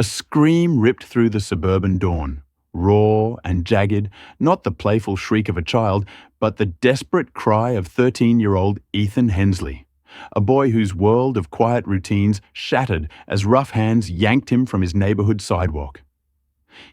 A scream ripped through the suburban dawn, raw and jagged, not the playful shriek of a child, but the desperate cry of 13-year-old Ethan Hensley, a boy whose world of quiet routines shattered as rough hands yanked him from his neighborhood sidewalk.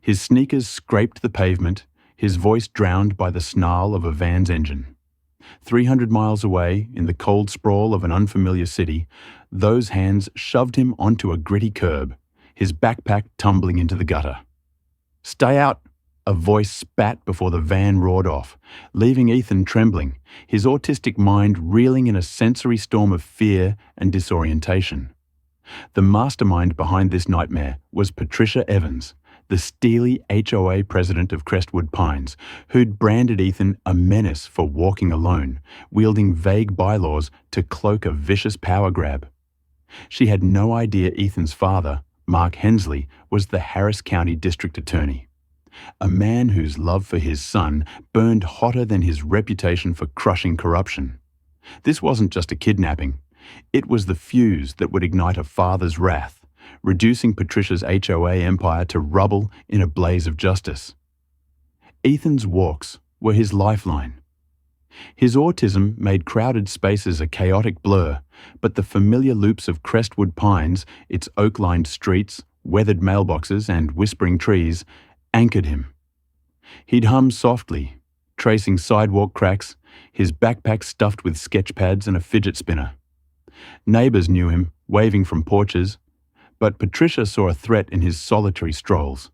His sneakers scraped the pavement, his voice drowned by the snarl of a van's engine. 300 miles away, in the cold sprawl of an unfamiliar city, those hands shoved him onto a gritty curb, his backpack tumbling into the gutter. "Stay out!" a voice spat before the van roared off, leaving Ethan trembling, his autistic mind reeling in a sensory storm of fear and disorientation. The mastermind behind this nightmare was Patricia Evans, the steely HOA president of Crestwood Pines, who'd branded Ethan a menace for walking alone, wielding vague bylaws to cloak a vicious power grab. She had no idea Ethan's father, Mark Hensley, was the Harris County District Attorney, a man whose love for his son burned hotter than his reputation for crushing corruption. This wasn't just a kidnapping. It was the fuse that would ignite a father's wrath, reducing Patricia's HOA empire to rubble in a blaze of justice. Ethan's walks were his lifeline. His autism made crowded spaces a chaotic blur, but the familiar loops of Crestwood Pines, its oak-lined streets, weathered mailboxes, and whispering trees, anchored him. He'd hum softly, tracing sidewalk cracks, his backpack stuffed with sketch pads and a fidget spinner. Neighbors knew him, waving from porches, but Patricia saw a threat in his solitary strolls.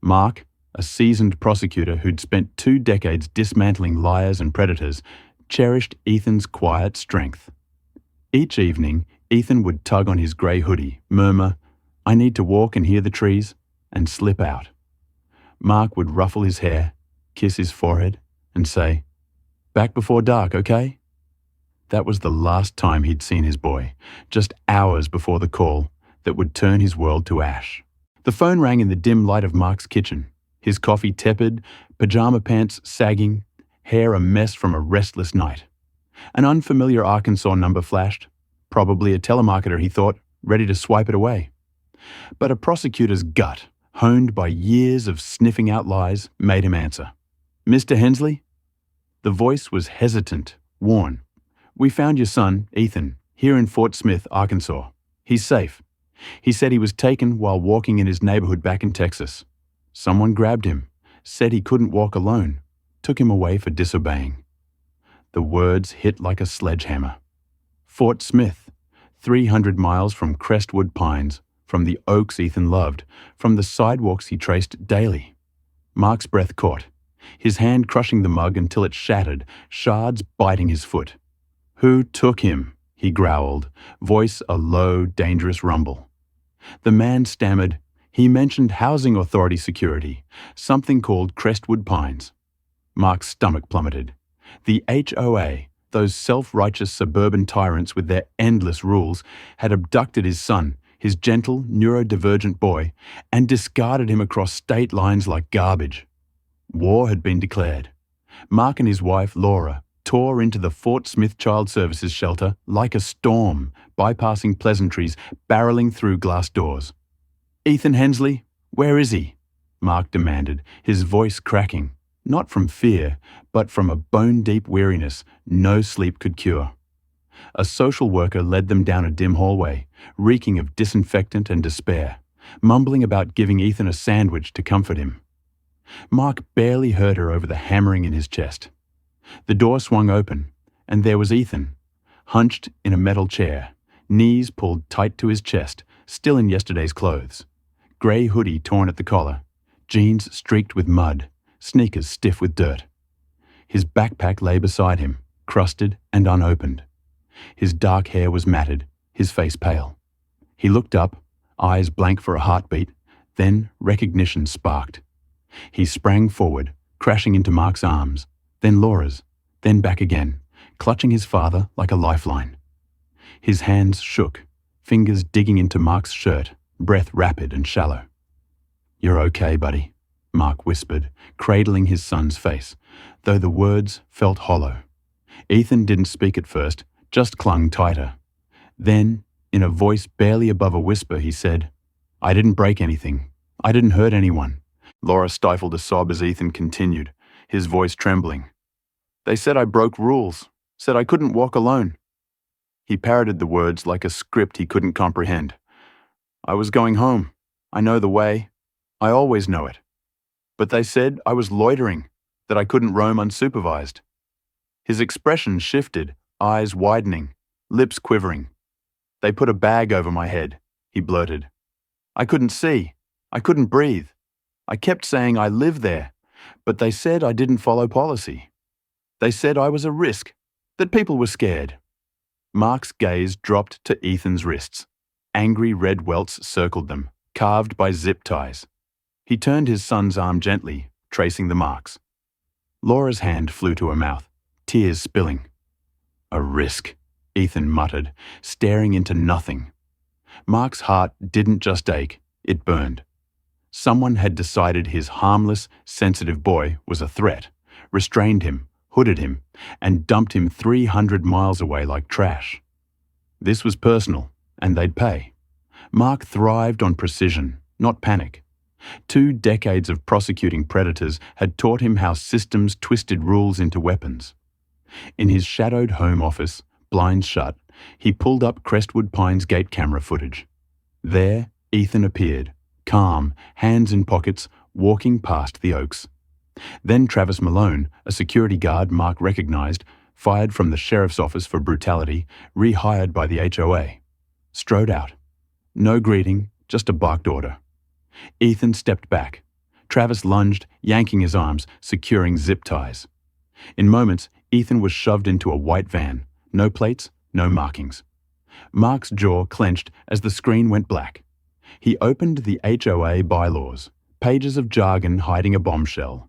Mark, a seasoned prosecutor who'd spent 2 decades dismantling liars and predators, cherished Ethan's quiet strength. Each evening, Ethan would tug on his grey hoodie, murmur, "I need to walk and hear the trees," and slip out. Mark would ruffle his hair, kiss his forehead, and say, "Back before dark, okay?" That was the last time he'd seen his boy, just hours before the call that would turn his world to ash. The phone rang in the dim light of Mark's kitchen, his coffee tepid, pajama pants sagging, hair a mess from a restless night. An unfamiliar Arkansas number flashed, probably a telemarketer, he thought, ready to swipe it away. But a prosecutor's gut, honed by years of sniffing out lies, made him answer. "Mr. Hensley?" The voice was hesitant, worn. "We found your son, Ethan, here in Fort Smith, Arkansas. He's safe. He said he was taken while walking in his neighborhood back in Texas. Someone grabbed him, said he couldn't walk alone, took him away for disobeying." The words hit like a sledgehammer. Fort Smith, 300 miles from Crestwood Pines, from the oaks Ethan loved, from the sidewalks he traced daily. Mark's breath caught, his hand crushing the mug until it shattered, shards biting his foot. "Who took him?" he growled, voice a low, dangerous rumble. The man stammered, he mentioned housing authority security, something called Crestwood Pines. Mark's stomach plummeted. The HOA, those self-righteous suburban tyrants with their endless rules, had abducted his son, his gentle, neurodivergent boy, and discarded him across state lines like garbage. War had been declared. Mark and his wife, Laura, tore into the Fort Smith Child Services shelter like a storm, bypassing pleasantries, barreling through glass doors. "Ethan Hensley, where is he?" Mark demanded, his voice cracking, not from fear, but from a bone-deep weariness no sleep could cure. A social worker led them down a dim hallway, reeking of disinfectant and despair, mumbling about giving Ethan a sandwich to comfort him. Mark barely heard her over the hammering in his chest. The door swung open, and there was Ethan, hunched in a metal chair, knees pulled tight to his chest, still in yesterday's clothes. Grey hoodie torn at the collar, jeans streaked with mud, sneakers stiff with dirt. His backpack lay beside him, crusted and unopened. His dark hair was matted, his face pale. He looked up, eyes blank for a heartbeat, then recognition sparked. He sprang forward, crashing into Mark's arms, then Laura's, then back again, clutching his father like a lifeline. His hands shook, fingers digging into Mark's shirt, breath rapid and shallow. "You're okay, buddy," Mark whispered, cradling his son's face, though the words felt hollow. Ethan didn't speak at first, just clung tighter. Then, in a voice barely above a whisper, he said, I didn't break anything. I didn't hurt anyone. Laura stifled a sob as Ethan continued, his voice trembling. They said I broke rules, said I couldn't walk alone. He parroted the words like a script he couldn't comprehend. I was going home. I know the way. I always know it. But they said I was loitering, that I couldn't roam unsupervised. His expression shifted, eyes widening, lips quivering. They put a bag over my head, he blurted. I couldn't see. I couldn't breathe. I kept saying I live there, but they said I didn't follow policy. They said I was a risk, that people were scared. Mark's gaze dropped to Ethan's wrists. Angry red welts circled them, carved by zip ties. He turned his son's arm gently, tracing the marks. Laura's hand flew to her mouth, tears spilling. A risk, Ethan muttered, staring into nothing. Mark's heart didn't just ache, it burned. Someone had decided his harmless, sensitive boy was a threat, restrained him, hooded him, and dumped him 300 miles away like trash. This was personal, and they'd pay. Mark thrived on precision, not panic. 2 decades of prosecuting predators had taught him how systems twisted rules into weapons. In his shadowed home office, blinds shut, he pulled up Crestwood Pines gate camera footage. There, Ethan appeared, calm, hands in pockets, walking past the Oaks. Then Travis Malone, a security guard Mark recognized, fired from the sheriff's office for brutality, rehired by the HOA, strode out. No greeting, just a barked order. Ethan stepped back. Travis lunged, yanking his arms, securing zip ties. In moments, Ethan was shoved into a white van. No plates, no markings. Mark's jaw clenched as the screen went black. He opened the HOA bylaws, pages of jargon hiding a bombshell.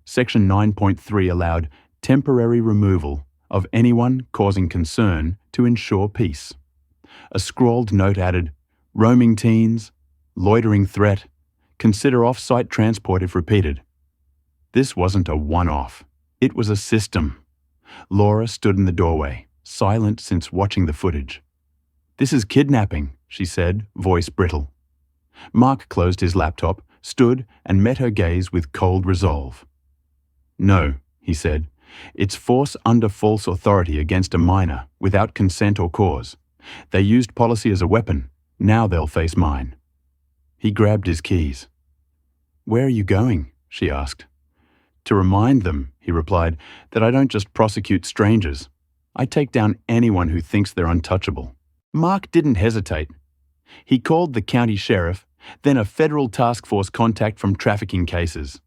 Section 9.3 allowed temporary removal of anyone causing concern to ensure peace. A scrawled note added, roaming teens, loitering threat, consider off-site transport if repeated. This wasn't a one-off. It was a system. Laura stood in the doorway, silent since watching the footage. This is kidnapping, she said, voice brittle. Mark closed his laptop, stood, and met her gaze with cold resolve. No, he said. It's force under false authority against a minor, without consent or cause. They used policy as a weapon. Now they'll face mine. He grabbed his keys. Where are you going? She asked. To remind them, he replied, that I don't just prosecute strangers. I take down anyone who thinks they're untouchable. Mark didn't hesitate. He called the county sheriff, then a federal task force contact from trafficking cases.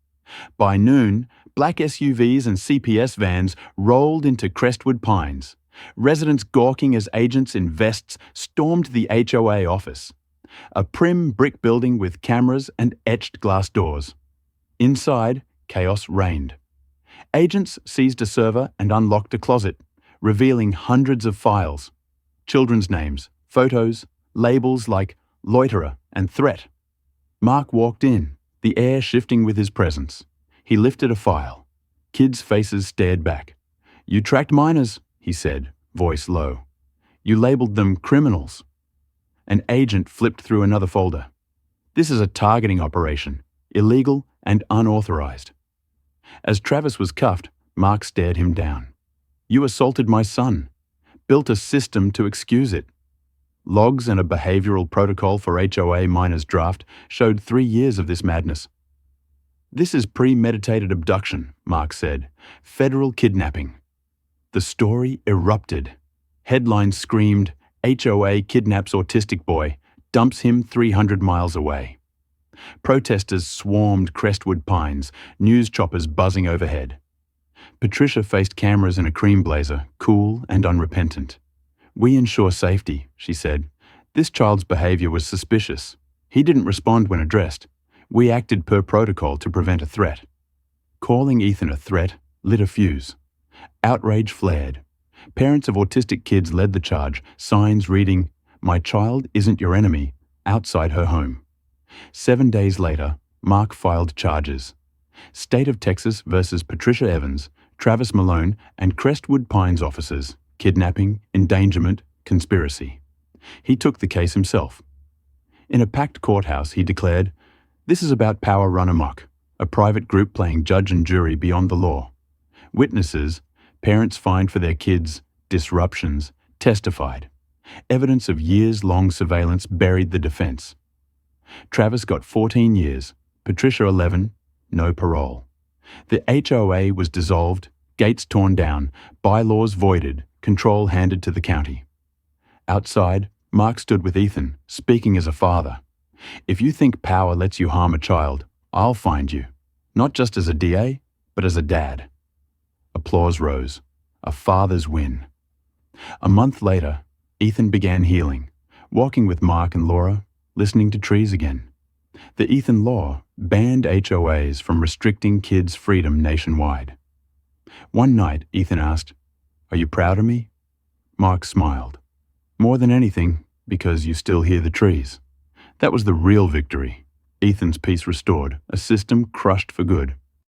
By noon, black SUVs and CPS vans rolled into Crestwood Pines. Residents gawking as agents in vests stormed the HOA office. A prim brick building with cameras and etched glass doors. Inside, chaos reigned. Agents seized a server and unlocked a closet, revealing hundreds of files. Children's names, photos, labels like loiterer and threat. Mark walked in, the air shifting with his presence. He lifted a file. Kids' faces stared back. You tracked minors, he said, voice low. You labeled them criminals. An agent flipped through another folder. This is a targeting operation, illegal and unauthorized. As Travis was cuffed, Mark stared him down. You assaulted my son, built a system to excuse it. Logs and a behavioral protocol for HOA minors draft showed 3 years of this madness. This is premeditated abduction, Mark said. Federal kidnapping. The story erupted. Headlines screamed, HOA kidnaps autistic boy, dumps him 300 miles away. Protesters swarmed Crestwood Pines, news choppers buzzing overhead. Patricia faced cameras in a cream blazer, cool and unrepentant. We ensure safety, she said. This child's behavior was suspicious. He didn't respond when addressed. We acted per protocol to prevent a threat. Calling Ethan a threat lit a fuse. Outrage flared. Parents of autistic kids led the charge, signs reading, "My child isn't your enemy," outside her home. 7 days later, Mark filed charges. State of Texas versus Patricia Evans, Travis Malone, and Crestwood Pines officers, kidnapping, endangerment, conspiracy. He took the case himself. In a packed courthouse, he declared, "This is about power run amok, a private group playing judge and jury beyond the law." Witnesses, parents fined for their kids' disruptions, testified. Evidence of years-long surveillance buried the defense. Travis got 14 years, Patricia 11, no parole. The HOA was dissolved, gates torn down, bylaws voided, control handed to the county. Outside, Mark stood with Ethan, speaking as a father. "If you think power lets you harm a child, I'll find you. Not just as a DA, but as a dad." Applause rose. A father's win. A month later, Ethan began healing, walking with Mark and Laura, listening to trees again. The Ethan law banned HOAs from restricting kids' freedom nationwide. One night, Ethan asked, "Are you proud of me?" Mark smiled. "More than anything, because you still hear the trees." That was the real victory. Ethan's peace restored, a system crushed for good.